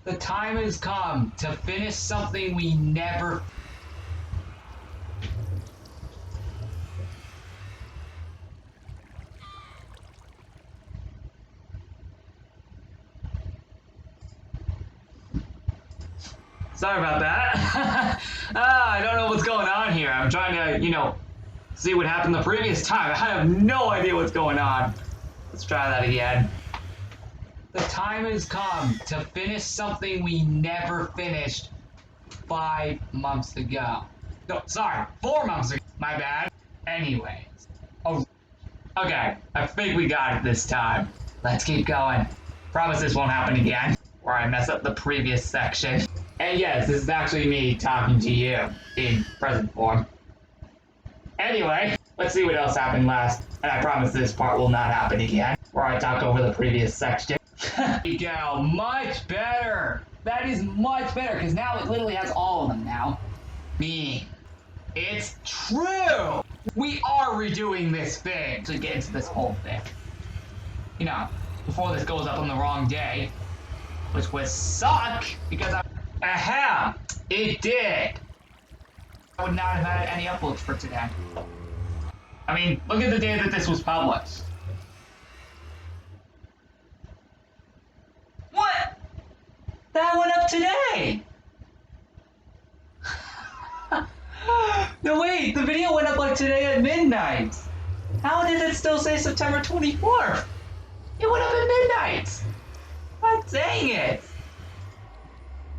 The time has come to finish something we never... Sorry about that. I don't know what's going on here. I'm trying to, see what happened the previous time. I have no idea what's going on. Let's try that again. The time has come to finish something we never finished 5 months ago. No, sorry, 4 months ago. My bad. Anyways. Oh, okay, I think we got it this time. Let's keep going. Promise this won't happen again, or I mess up the previous section. And yes, this is actually me talking to you in present form. Anyway, let's see what else happened last. And I promise this part will not happen again, where I talk over the previous section. There you go, much better. That is much better, because now it literally has all of them now. It's true! We are redoing this thing to get into this whole thing. Before this goes up on the wrong day, which would suck, because it did! I would not have had any uploads for today. I mean, look at the day that this was published. What? That went up today! No, wait, the video went up like today at midnight. How did it still say September 24th? It went up at midnight. God dang it.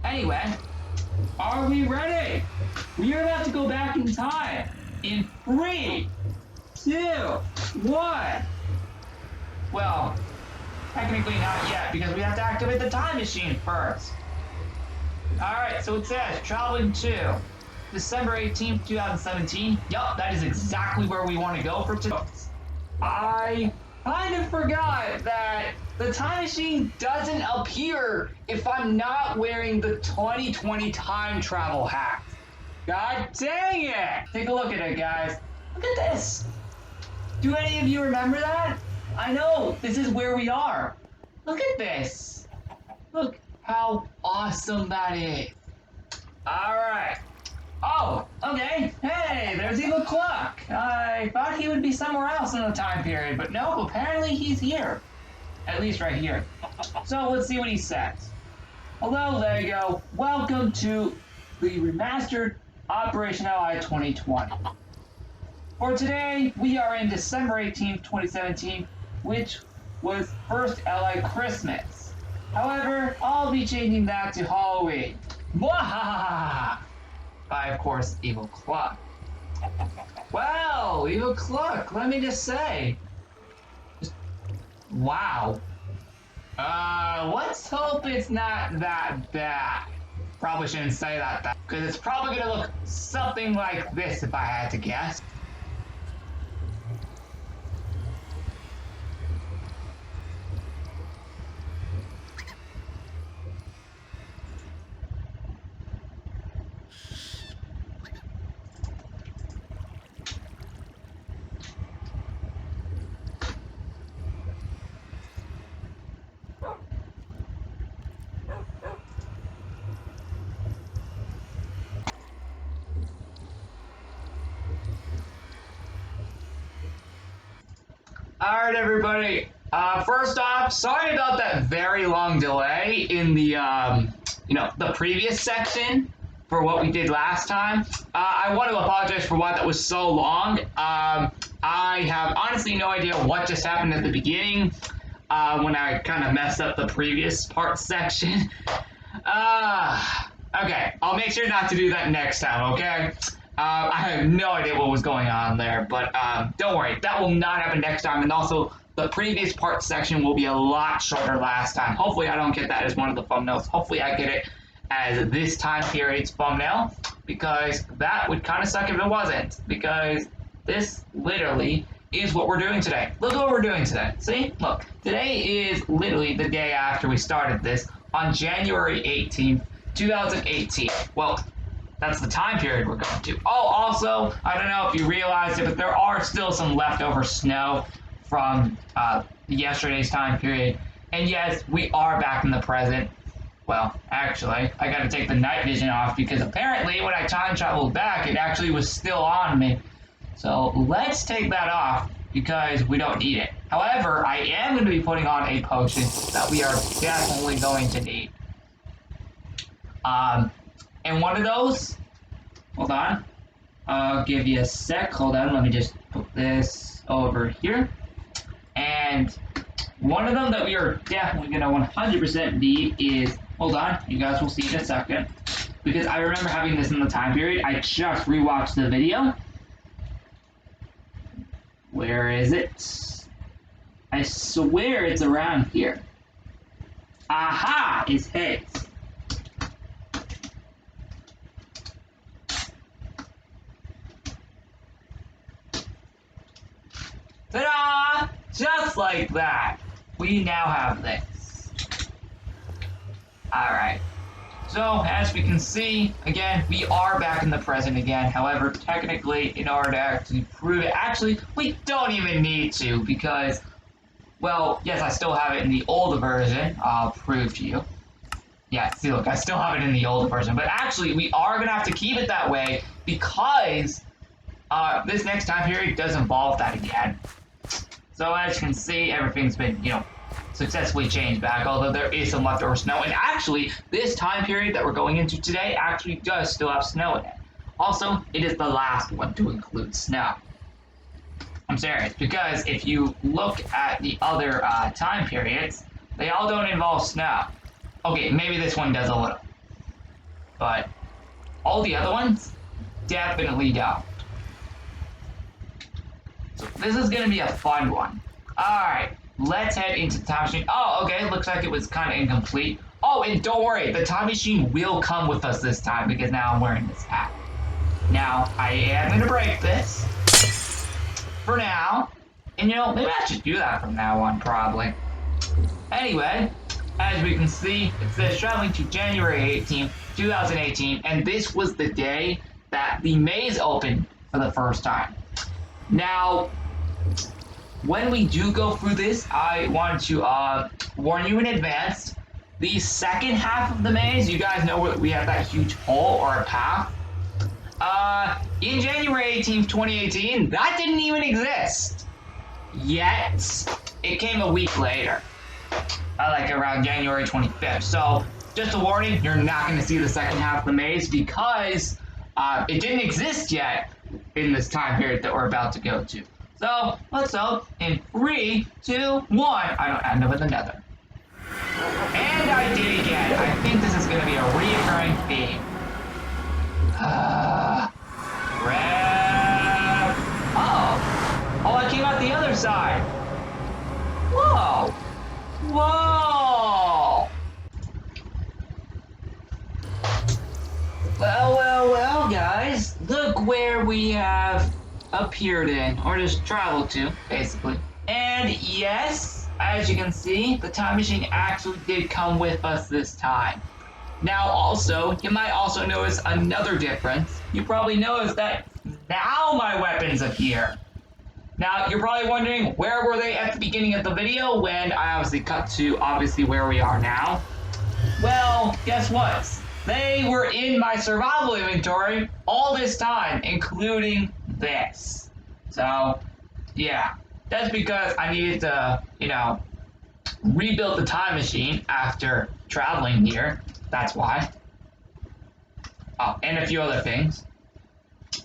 Anyway, are we ready? We are about to go back in time. In 3, 2, 1. Well, technically not yet, because we have to activate the time machine first. Alright, so it says, traveling to December 18th, 2017. Yup, that is exactly where we want to go for today. I kind of forgot that the time machine doesn't appear if I'm not wearing the 2020 time travel hat. God dang it! Take a look at it, guys. Look at this. Do any of you remember that? I know, this is where we are. Look at this. Look how awesome that is. Alright. Oh, okay. Hey, there's Evil Cluck. I thought he would be somewhere else in the time period, but no, apparently he's here. At least right here. So let's see what he says. Hello, Lego. Welcome to the remastered Operation Ally 2020. For today, we are in December 18th, 2017, which was first Ally Christmas. However, I'll be changing that to Halloween. Mwahaha! By, of course, Evil Cluck. Well, Evil Cluck, let me just say. Wow. Let's hope it's not that bad. Probably shouldn't say that, because it's probably gonna look something like this if I had to guess. Alright, everybody. First off, sorry about that very long delay in the, the previous section for what we did last time. I want to apologize for why that was so long. I have honestly no idea what just happened at the beginning when I kind of messed up the previous part section. Okay, I'll make sure not to do that next time, okay? I have no idea what was going on there, but don't worry, that will not happen next time, and also the previous part section will be a lot shorter last time. Hopefully I don't get that as one of the thumbnails. Hopefully I get it as this time period's thumbnail, because that would kind of suck if it wasn't, because this literally is what we're doing today. Look what we're doing today. See? Look, today is literally the day after we started this, on January 18th, 2018. Well, that's the time period we're going to. Oh, also, I don't know if you realized it, but there are still some leftover snow from yesterday's time period. And yes, we are back in the present. Well, actually, I gotta take the night vision off because apparently when I time traveled back, it actually was still on me. So let's take that off because we don't need it. However, I am going to be putting on a potion that we are definitely going to need. And one of those, hold on, I'll give you a sec. Hold on, let me just put this over here. And one of them that we are definitely going to 100% need is, hold on, you guys will see in a second. Because I remember having this in the time period. I just rewatched the video. Where is it? I swear it's around here. Aha! It's his. Ta-da! Just like that. We now have this. Alright. So, as we can see, again, we are back in the present again. However, technically, in order to actually prove it, actually, we don't even need to because, well, yes, I still have it in the old version. I'll prove to you. Yeah, see, look, I still have it in the old version. But actually, we are going to have to keep it that way because this next time period does involve that again. So, as you can see, everything's been, successfully changed back, although there is some leftover snow. And actually, this time period that we're going into today actually does still have snow in it. Also, it is the last one to include snow. I'm serious, because if you look at the other time periods, they all don't involve snow. Okay, maybe this one does a little. But all the other ones definitely don't. So this is going to be a fun one. Alright. Let's head into the time machine. Oh, okay, looks like it was kind of incomplete. Oh, and don't worry, the time machine will come with us this time because now I'm wearing this hat. Now, I am going to break this for now. And maybe I should do that from now on, probably. Anyway, as we can see, it says traveling to January 18th, 2018, and this was the day that the maze opened for the first time. Now, when we do go through this, I want to warn you in advance. The second half of the maze, you guys know where we have that huge hole or a path. In January 18th, 2018, that didn't even exist. Yet, it came a week later. Like around January 25th. So, just a warning, you're not going to see the second half of the maze because it didn't exist yet in this time period that we're about to go to. So, let's hope in 3, 2, 1, I don't end up with another. And I did again. I think this is going to be a reoccurring theme. Red. Oh, I came out the other side. Whoa. Whoa. Well, guys. Look where we have appeared in, or just traveled to, basically. And yes, as you can see, the time machine actually did come with us this time. Now also, you might also notice another difference. You probably noticed that now my weapons appear. Now, you're probably wondering, where were they at the beginning of the video when I obviously cut to, where we are now? Well, guess what? They were in my survival inventory all this time, including this. So, yeah. That's because I needed to, rebuild the time machine after traveling here. That's why. Oh, and a few other things.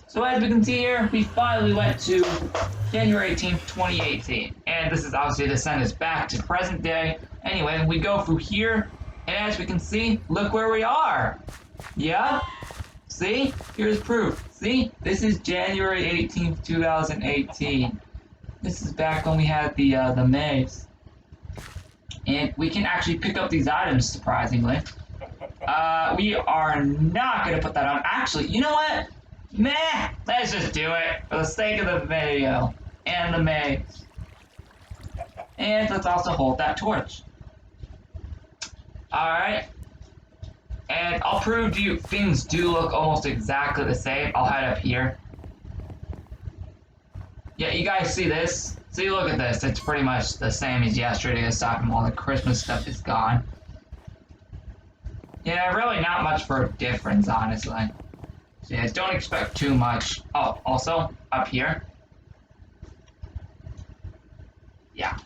So as we can see here, we finally went to January 18th, 2018. And this is obviously to send us back to present day. Anyway, we go through here, and as we can see, look where we are. Yeah? See? Here's proof. See? This is January 18th, 2018. This is back when we had the maze. And we can actually pick up these items, surprisingly. We are not going to put that on. Actually, you know what? Meh! Let's just do it for the sake of the video and the maze. And let's also hold that torch. Alright. And I'll prove to you things do look almost exactly the same. I'll head up here. Yeah, you guys see this? See, look at this. It's pretty much the same as yesterday, aside from all the Christmas stuff is gone. Yeah, really not much for a difference, honestly. So yeah, don't expect too much. Oh, also, up here. Yeah.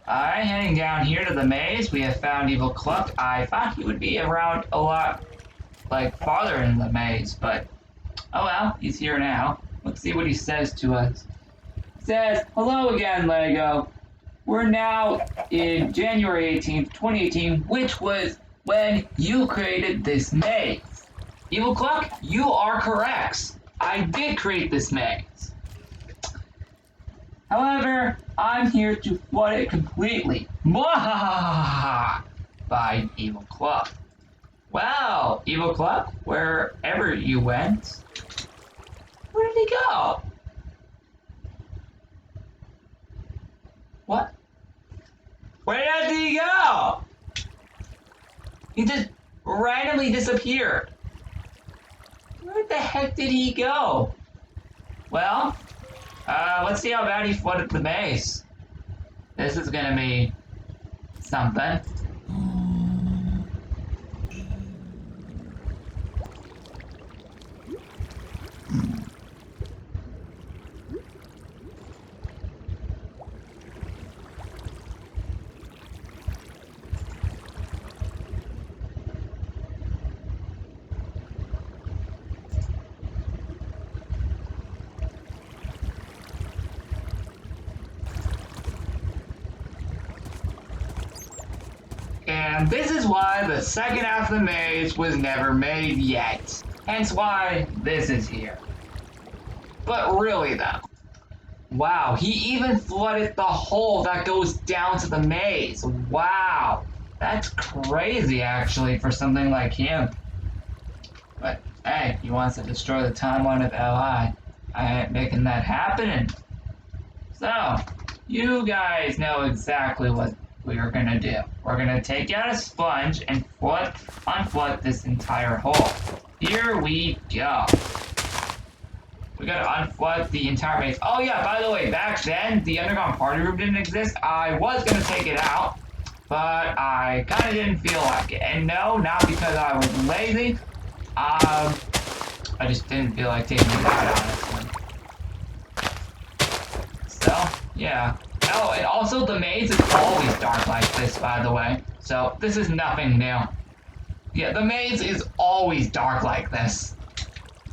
Alright, heading down here to the maze, we have found Evil Cluck. I thought he would be around a lot, like, farther in the maze, but oh well, he's here now. Let's see what he says to us. He says, "Hello again, Lego. We're now in January 18th, 2018, which was when you created this maze. Evil Cluck, you are correct. I did create this maze. However, I'm here to flood it completely." Mwahaha! By Evil Cluck. Well, Evil Cluck, wherever you went, where did he go? What? Where did he go? He just randomly disappeared. Where the heck did he go? Well, let's see how bad he flooded the base. This is gonna be something. And this is why the second half of the maze was never made yet. Hence why this is here. But really though, wow, he even flooded the hole that goes down to the maze. Wow, that's crazy actually for something like him. But hey, he wants to destroy the timeline of LI. I ain't making that happen. So, you guys know exactly what we are gonna do. We're gonna take out a sponge and unflood this entire hole. Here we go. We gotta unflood the entire maze. Oh yeah, by the way, back then, the underground party room didn't exist. I was gonna take it out, but I kinda didn't feel like it. And no, not because I was lazy. I just didn't feel like taking it out, honestly. So, yeah. Oh, and also the maze is always dark like this, by the way. So, this is nothing new. Yeah, the maze is always dark like this.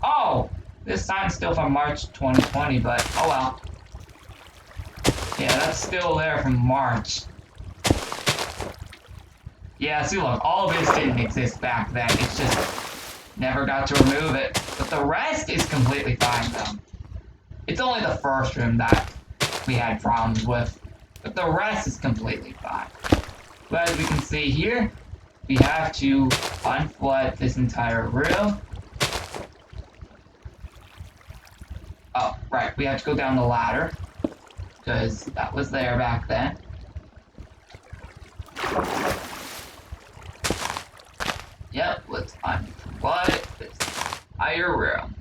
Oh! This sign's still from March 2020, but oh well. Yeah, that's still there from March. Yeah, see look, all this didn't exist back then. It's just never got to remove it. But the rest is completely fine though. It's only the first room that we had problems with. But the rest is completely fine. But as we can see here, we have to unflood this entire room. Oh, right, we have to go down the ladder, because that was there back then. Yep, let's unflood this entire room.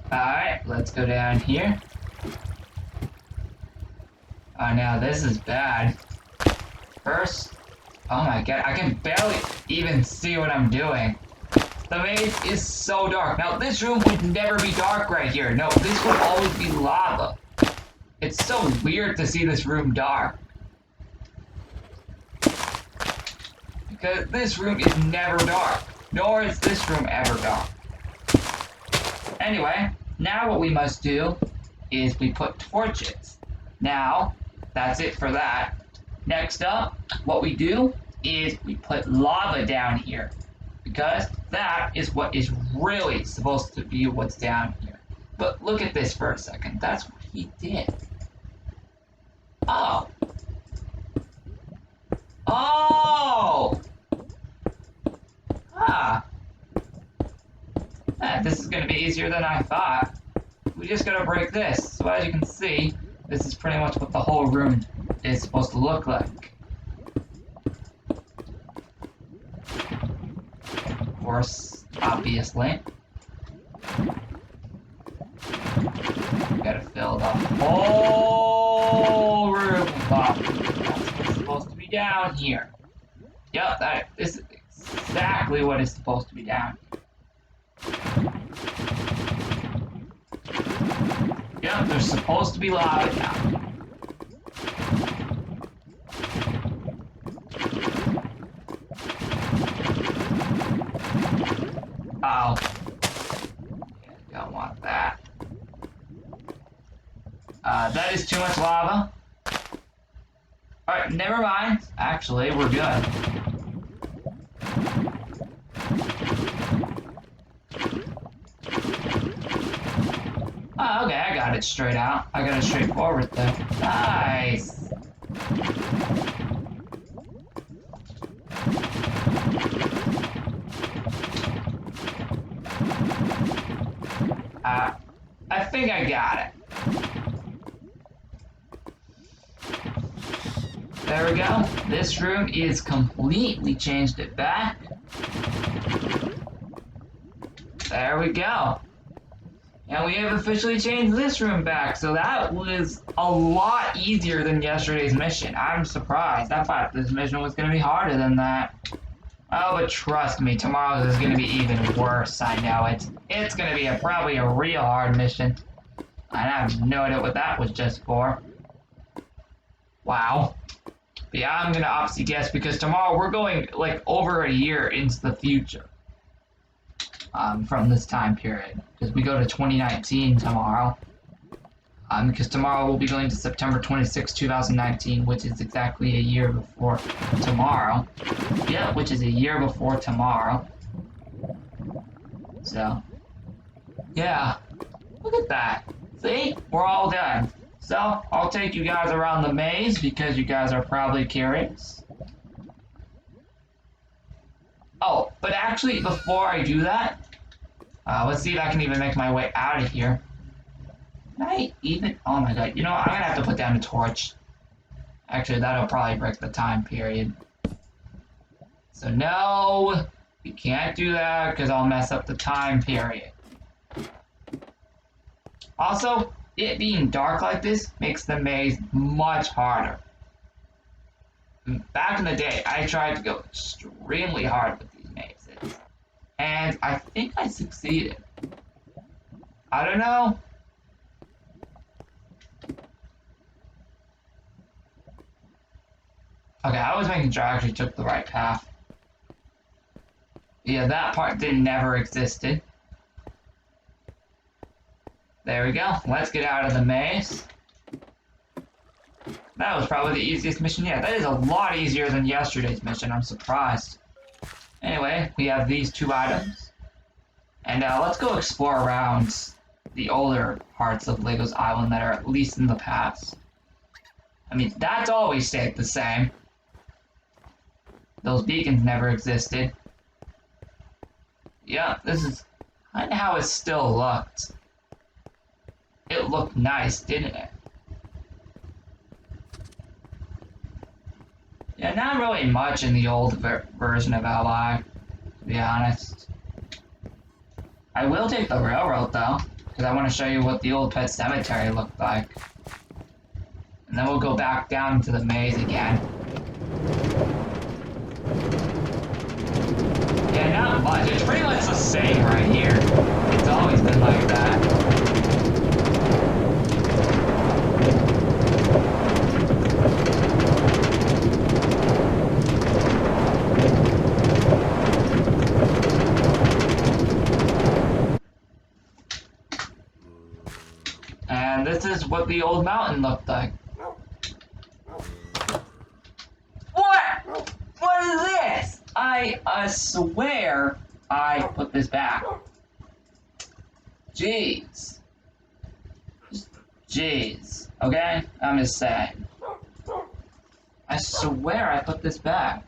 Alright, let's go down here. Oh, now this is bad. First, oh my god, I can barely even see what I'm doing. The maze is so dark. Now, this room would never be dark right here. No, this would always be lava. It's so weird to see this room dark. Because this room is never dark. Nor is this room ever dark. Anyway, now what we must do is we put torches. Now, that's it for that. Next up, what we do is we put lava down here. Because that is what is really supposed to be what's down here. But look at this for a second. That's what he did. Oh. Oh! Ah. This is going to be easier than I thought. We just got to break this. So as you can see, This is pretty much what the whole room is supposed to look like. Of course, obviously. Gotta fill the whole room up. That's what's supposed to be down here. Yep, this is exactly what is supposed to be down here. Yep, there's supposed to be lava down here. Oh. Yeah, don't want that. That is too much lava. Alright, never mind. Actually, we're good. Oh, okay, I got it straight out. I got it straight forward there. Nice! I think I got it. There we go. This room is completely changed it back. There we go. And we have officially changed this room back, so that was a lot easier than yesterday's mission. I'm surprised. I thought this mission was going to be harder than that. Oh, but trust me, tomorrow's is going to be even worse. I know it. It's going to be probably a real hard mission. I have no idea what that was just for. Wow. But yeah, I'm going to obviously guess because tomorrow we're going like over a year into the future. From this time period. Because we go to 2019 tomorrow. Because tomorrow we'll be going to September 26, 2019, which is exactly a year before tomorrow. Yeah, which is a year before tomorrow. So, yeah. Look at that. See? We're all done. So, I'll take you guys around the maze because you guys are probably curious. Oh, but actually, before I do that, let's see if I can even make my way out of here. Can I even? Oh my god. You know what? I'm gonna have to put down a torch. Actually, that'll probably break the time period. So no, we can't do that because I'll mess up the time period. Also, it being dark like this makes the maze much harder. Back in the day, I tried to go extremely hard with these mazes. And I think I succeeded. I don't know. Okay, I was making sure I actually took the right path. Yeah, that part never existed. There we go. Let's get out of the maze. That was probably the easiest mission yet. That is a lot easier than yesterday's mission. I'm surprised. Anyway, we have these two items. And let's go explore around the older parts of Lego's Island that are at least in the past. I mean, that's always stayed the same. Those beacons never existed. Yeah, this is kind of how it still looked. It looked nice, didn't it? Yeah, not really much in the old version of LI, to be honest. I will take the railroad, though, because I want to show you what the old pet cemetery looked like. And then we'll go back down to the maze again. Yeah, not much. It's pretty much the same right here. It's always been like that. And this is what the old mountain looked like. What? What is this? I swear I put this back. Jeez. Jeez. Okay? I'm just saying. I swear I put this back.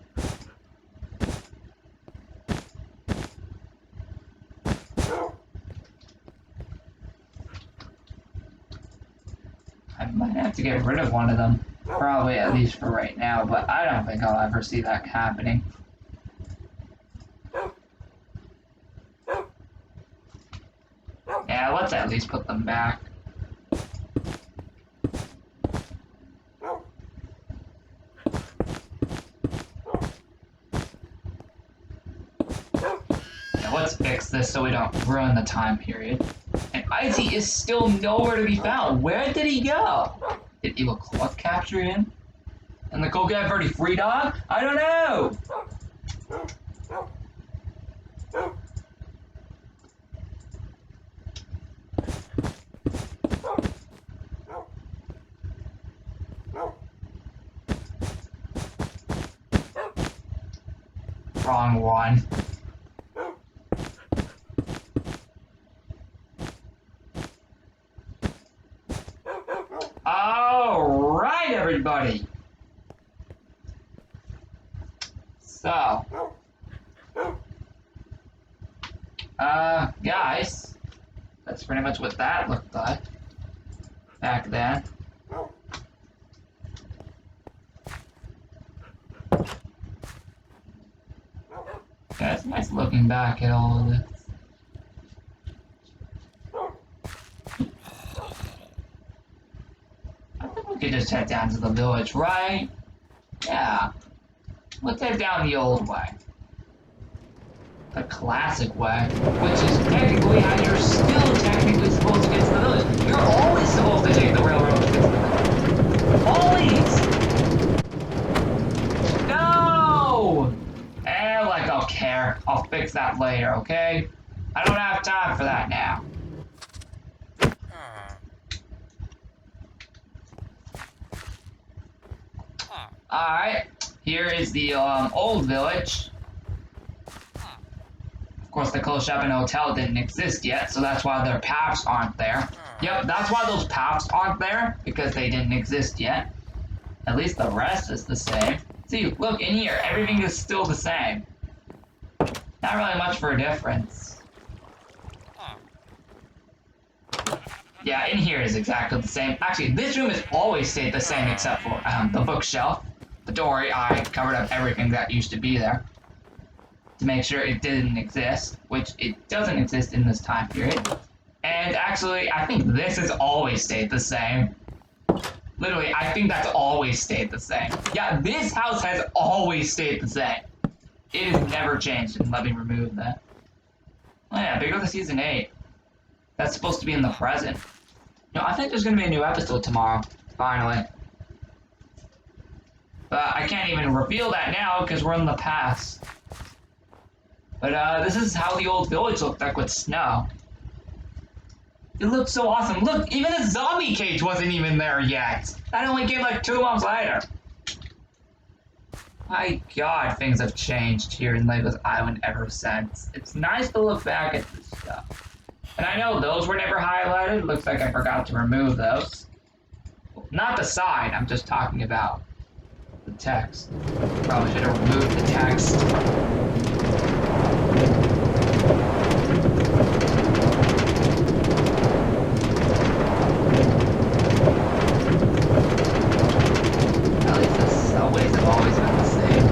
I might have to get rid of one of them. Probably, at least for right now, but I don't think I'll ever see that happening. Yeah, let's at least put them back. Now let's fix this so we don't ruin the time period. And Icy is still nowhere to be found. Where did he go? Did Evil Claw capture him? And the cool guy already free dog? I don't know! Wrong one. Alright, everybody! So, guys, that's pretty much what that looked like back then. Yeah, it's nice looking back at all of this. I think we could just head down to the village, right? Yeah. Let's head down the old way. The classic way, which is technically how you're still technically supposed to get to the village. You're always supposed to take the railroad to get to the village. Always! No! Like, I'll care. I'll fix that later, okay? I don't have time for that now. Alright, here is the old village. Of course, the closed shop and hotel didn't exist yet, so that's why their paths aren't there. Yep, that's why those paths aren't there, because they didn't exist yet. At least the rest is the same. See, look, in here, everything is still the same. Not really much for a difference. Yeah, in here is exactly the same. Actually, this room has always stayed the same except for the bookshelf. But don't worry, I covered up everything that used to be there to make sure it didn't exist, which it doesn't exist in this time period. And actually, I think this has always stayed the same. Literally, I think that's always stayed the same. Yeah, this house has always stayed the same. It has never changed, and let me remove that. Oh yeah, Big Brother Season 8. That's supposed to be in the present. No, I think there's gonna be a new episode tomorrow, finally. But I can't even reveal that now, because we're in the past. But this is how the old village looked like with snow. It looked so awesome. Look, even the zombie cage wasn't even there yet. That only came like 2 months later. My god, things have changed here in Legos Island ever since. It's nice to look back at this stuff. And I know those were never highlighted. Looks like I forgot to remove those. Not the side, I'm just talking about the text. Probably should have removed the text. At least the subways have always been the same.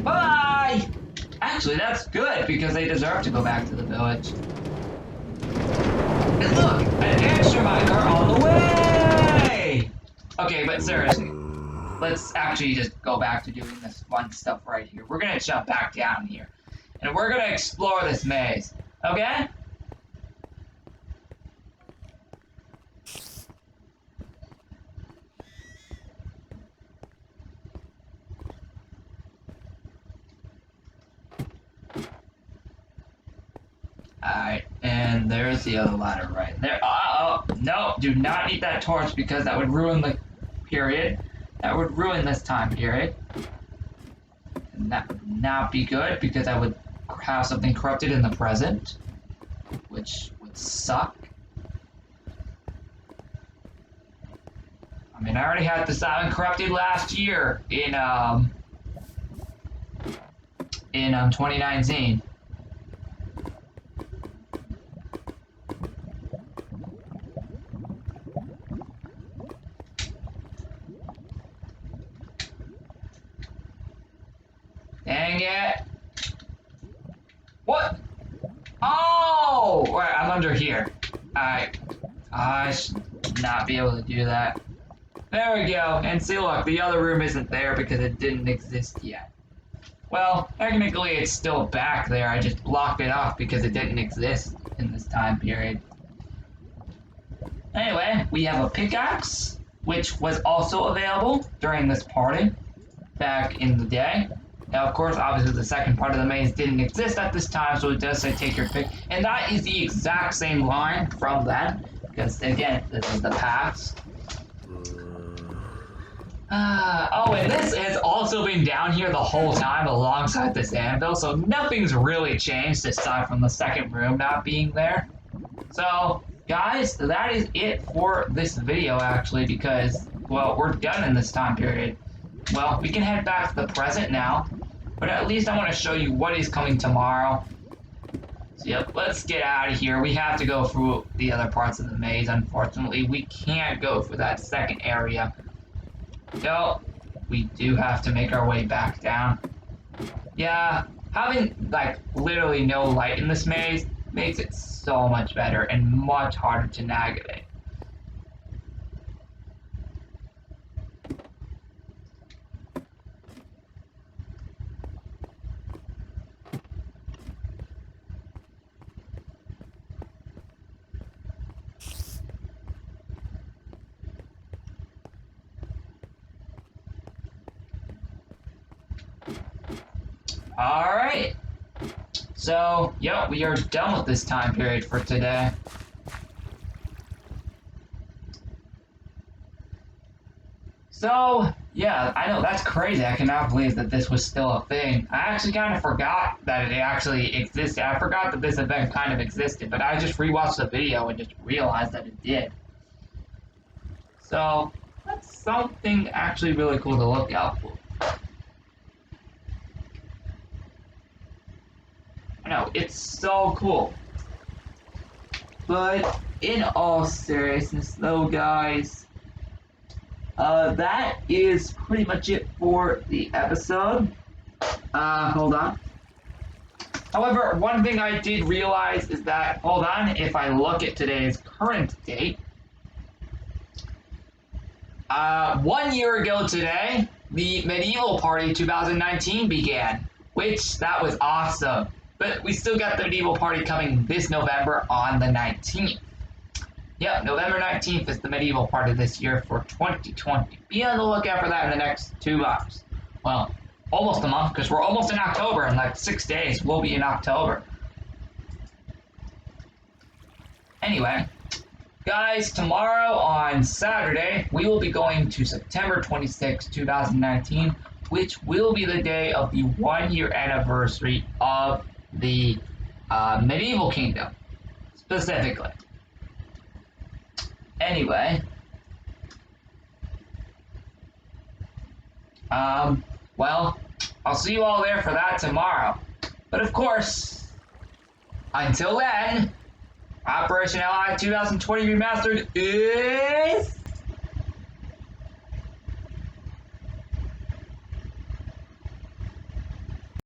Bye! Actually, that's good, because they deserve to go back to the village. And look! An extra minecart on the way! Okay, but seriously, let's actually just go back to doing this fun stuff right here. We're gonna jump back down here, and we're gonna explore this maze, okay? Alright, and there's the other ladder right there. Oh, no, do not need that torch because that would ruin the period. That would ruin this time period. And that would not be good because I would have something corrupted in the present, which would suck. I mean, I already had this island corrupted last year in 2019. dang it. What? Oh! Wait, I'm under here. I should not be able to do that. There we go. And see, look, the other room isn't there because it didn't exist yet. Well, technically it's still back there. I just blocked it off because it didn't exist in this time period. Anyway, we have a pickaxe, which was also available during this party back in the day. Now, of course, obviously the second part of the maze didn't exist at this time, so it does say take your pick. And that is the exact same line from then, because again, this is the past. Oh, and this has also been down here the whole time alongside this anvil, so nothing's really changed aside from the second room not being there. So, guys, that is it for this video, actually, because, well, we're done in this time period. Well, we can head back to the present now, but at least I want to show you what is coming tomorrow. So, yep, let's get out of here. We have to go through the other parts of the maze, unfortunately. We can't go through that second area. So, we do have to make our way back down. Yeah, having, like, literally no light in this maze makes it so much better and much harder to navigate. Alright. So, yep, we are done with this time period for today. So, yeah, I know, that's crazy. I cannot believe that this was still a thing. I actually kind of forgot that it actually existed. I forgot that this event kind of existed, but I just rewatched the video and just realized that it did. So, that's something actually really cool to look out for. I know, it's so cool. But in all seriousness though, guys, that is pretty much it for the episode. Hold on. However, one thing I did realize is that, hold on, if I look at today's current date, 1 year ago today, the Medieval Party 2019 began, which, that was awesome. But we still got the Medieval Party coming this November on the 19th. Yep, November 19th is the Medieval Party this year for 2020. Be on the lookout for that in the next 2 months. Well, almost a month, because we're almost in October. In like 6 days, we'll be in October. Anyway, guys, tomorrow on Saturday, we will be going to September 26, 2019, which will be the day of the 1 year anniversary of the medieval kingdom, specifically. Anyway, well, I'll see you all there for that tomorrow. But of course, until then, Operation Ally 2020 Remastered is